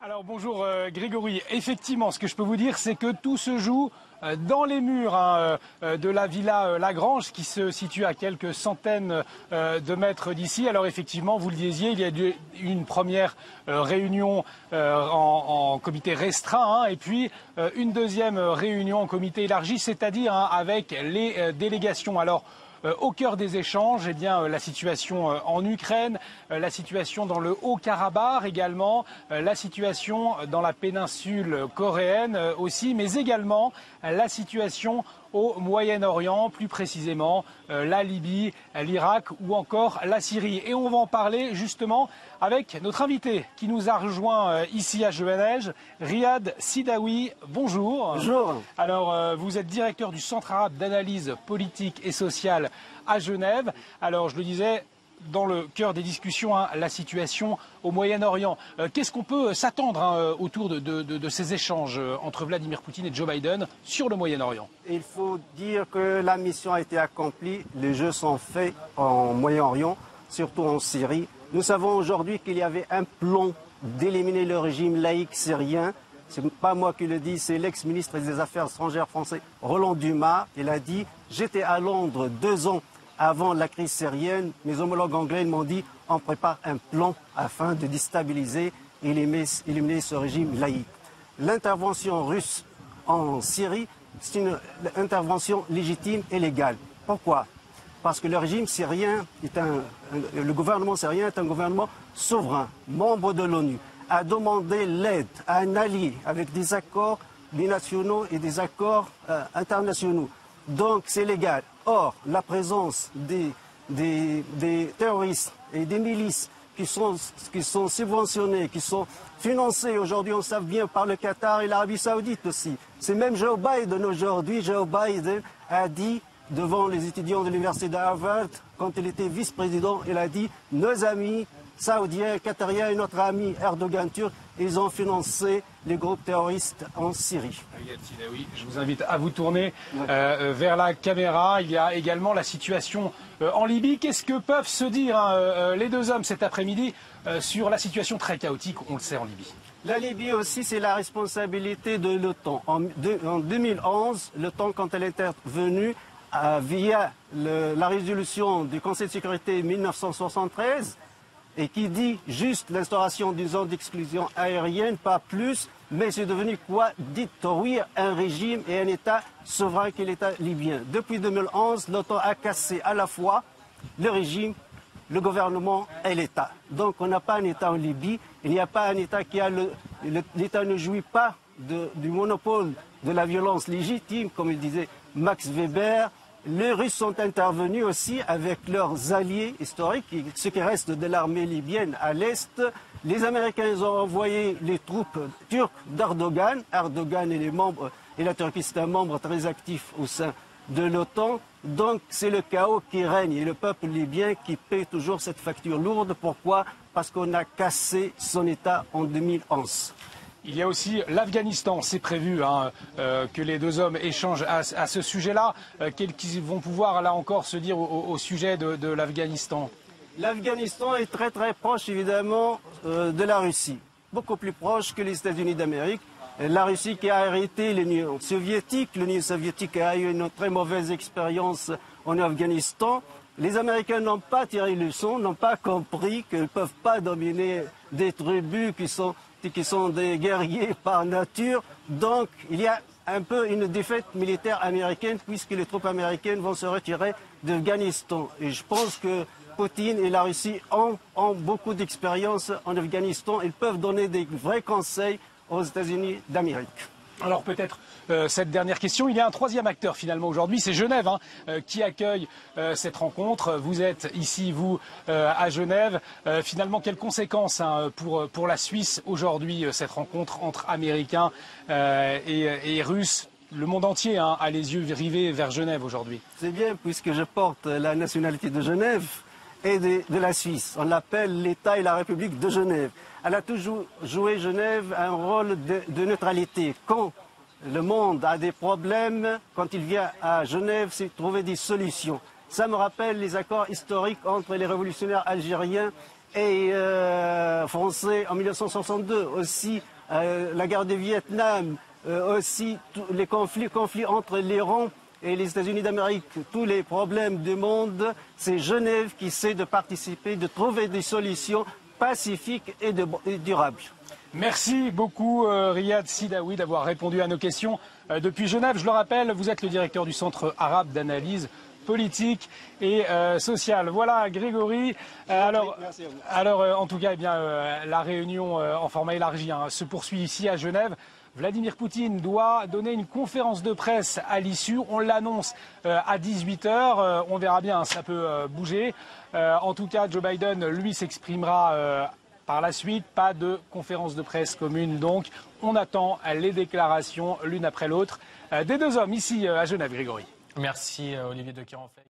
Alors bonjour Grégory, effectivement ce que je peux vous dire c'est que tout se joue dans les murs de la Villa Lagrange qui se situe à quelques centaines de mètres d'ici. Alors effectivement, vous le disiez, il y a eu une première réunion en comité restreint et puis une deuxième réunion en comité élargi, c'est-à-dire avec les délégations. Alors au cœur des échanges, eh bien, la situation en Ukraine, la situation dans le Haut-Karabakh également, la situation dans la péninsule coréenne aussi, mais également la situation au Moyen-Orient, plus précisément la Libye, l'Irak ou encore la Syrie. Et on va en parler justement avec notre invité qui nous a rejoint ici à Genève, Riyad Sidaoui. Bonjour. Bonjour. Alors, vous êtes directeur du Centre arabe d'analyse politique et sociale à Genève. Alors, je le disais, dans le cœur des discussions, la situation au Moyen-Orient. Qu'est-ce qu'on peut s'attendre autour de ces échanges entre Vladimir Poutine et Joe Biden sur le Moyen-Orient? Il faut dire que la mission a été accomplie. Les jeux sont faits en Moyen-Orient, surtout en Syrie. Nous savons aujourd'hui qu'il y avait un plan d'éliminer le régime laïque syrien. Ce n'est pas moi qui le dis, c'est l'ex-ministre des Affaires étrangères français Roland Dumas. Il a dit « J'étais à Londres 2 ans avant la crise syrienne, mes homologues anglais m'ont dit on prépare un plan afin de déstabiliser et éliminer ce régime laïque. » L'intervention russe en Syrie, c'est une intervention légitime et légale. Pourquoi? Parce que le régime syrien, le gouvernement syrien est un gouvernement souverain, membre de l'ONU, a demandé l'aide à un allié avec des accords binationaux et des accords internationaux. Donc c'est légal. Or, la présence des terroristes et des milices qui sont subventionnés, qui sont financés aujourd'hui, on sait bien, par le Qatar et l'Arabie Saoudite aussi. C'est même Joe Biden aujourd'hui. Joe Biden a dit devant les étudiants de l'université d'Harvard, quand il était vice-président, il a dit « Nos amis saoudiens, qatariens et notre ami Erdogan turc, ils ont financé les groupes terroristes en Syrie. » Oui, je vous invite à vous tourner vers la caméra. Il y a également la situation en Libye. Qu'est-ce que peuvent se dire les deux hommes cet après-midi sur la situation très chaotique, on le sait, en Libye? La Libye aussi, c'est la responsabilité de l'OTAN. En 2011, l'OTAN, quand elle est intervenue, via la résolution du Conseil de sécurité 1973, et qui dit juste l'instauration d'une zone d'exclusion aérienne, pas plus, mais c'est devenu quoi? Détruire un régime et un État souverain qu'est l'État libyen. Depuis 2011, l'OTAN a cassé à la fois le régime, le gouvernement et l'État. Donc on n'a pas un État en Libye, il n'y a pas un État qui a l'État ne jouit pas du monopole de la violence légitime, comme il disait Max Weber. Les Russes sont intervenus aussi avec leurs alliés historiques, ce qui reste de l'armée libyenne à l'est. Les Américains ont envoyé les troupes turques d'Erdogan. Erdogan et la Turquie, c'est un membre très actif au sein de l'OTAN. Donc c'est le chaos qui règne et le peuple libyen qui paie toujours cette facture lourde. Pourquoi? Parce qu'on a cassé son État en 2011. Il y a aussi l'Afghanistan. C'est prévu que les deux hommes échangent à ce sujet-là. Qu'ils vont pouvoir, là encore, se dire au sujet de l'Afghanistan? L'Afghanistan est très très proche, évidemment, de la Russie. Beaucoup plus proche que les États-Unis d'Amérique. La Russie qui a hérité l'Union soviétique. L'Union soviétique a eu une très mauvaise expérience en Afghanistan. Les Américains n'ont pas tiré le leçon, n'ont pas compris qu'ils ne peuvent pas dominer des tribus qui sont des guerriers par nature. Donc il y a un peu une défaite militaire américaine puisque les troupes américaines vont se retirer d'Afghanistan. Et je pense que Poutine et la Russie ont beaucoup d'expérience en Afghanistan. Ils peuvent donner des vrais conseils aux États-Unis d'Amérique. Alors peut-être cette dernière question, il y a un troisième acteur finalement aujourd'hui, c'est Genève qui accueille cette rencontre. Vous êtes ici, vous, à Genève. Finalement, quelles conséquences pour la Suisse aujourd'hui, cette rencontre entre Américains et Russes? Le monde entier a les yeux rivés vers Genève aujourd'hui. C'est bien puisque je porte la nationalité de Genève et de la Suisse. On l'appelle l'État et la République de Genève. Elle a toujours joué, Genève, un rôle de neutralité. Quand le monde a des problèmes, quand il vient à Genève, c'est trouver des solutions. Ça me rappelle les accords historiques entre les révolutionnaires algériens et français en 1962, aussi la guerre du Vietnam, aussi les conflits entre l'Iran et les États-Unis d'Amérique, tous les problèmes du monde, c'est Genève qui essaie de participer, de trouver des solutions pacifiques et durables. Merci beaucoup Riyad Sidaoui d'avoir répondu à nos questions depuis Genève. Je le rappelle, vous êtes le directeur du Centre arabe d'analyse politique et sociale. Voilà Grégory. Alors, en tout cas, eh bien, la réunion en format élargi se poursuit ici à Genève. Vladimir Poutine doit donner une conférence de presse à l'issue. On l'annonce à 18 h. On verra bien, ça peut bouger. En tout cas, Joe Biden, lui, s'exprimera par la suite. Pas de conférence de presse commune. Donc, on attend les déclarations l'une après l'autre des deux hommes ici à Genève, Grégory. Merci Olivier de Kerenfleck.